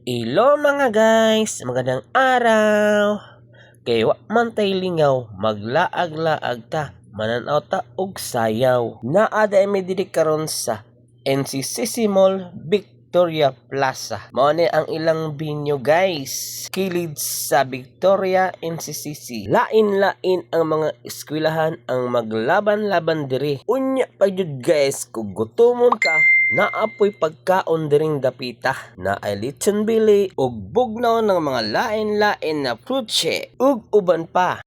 Hello mga guys, magandang araw. Kay wa man tay lingaw, maglaag-laag ta, mananaw ta og sayaw. Naa may diri karon sa NCCC Mall, Victoria Plaza. Mao ni ang ilang binyo guys. Kilid sa Victoria NCCC. Lain-lain ang mga eskwelahan ang maglaban-laban diri. Unya pa jud guys, kung gutomon ka, naapoy pagkaon diring dapita na ay lechon bili ug bugnaw ng mga lain-lain na frutse ug uban pa.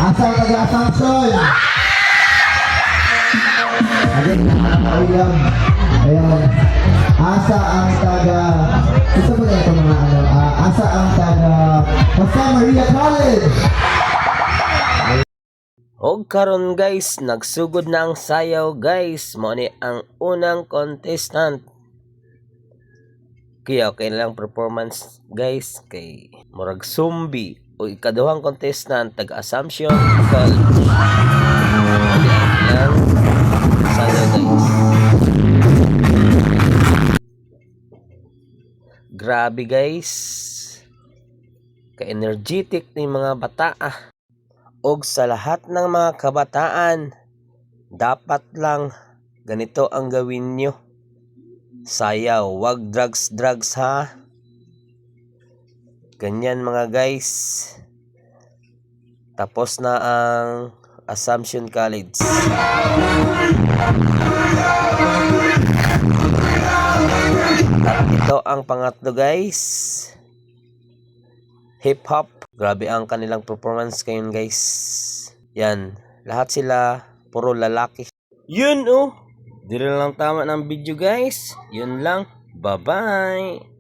Asal taga-Assumption. Ayan. Asa ang taga... Ito ba ito mga ano? Asa ang taga... Basta Maria College. Og karon guys, nagsugod na ang sayaw guys. Mo ni ang unang contestant. Kaya okay na lang performance guys kay murag zombie. O ikaduhang contestant taga-Assumption College. Ang sayaw guys. Grabe guys. Ka-energetic ni mga bata Og sa lahat ng mga kabataan, dapat lang ganito ang gawin nyo. Sayaw, wag drugs ha. Ganyan mga guys. Tapos na ang Assumption College. At ito ang pangatlo guys. Hip hop. Grabe ang kanilang performance ngayon guys. Yan. Lahat sila puro lalaki. Yun oh. Dito lang tama ng video guys. Yun lang. Bye bye.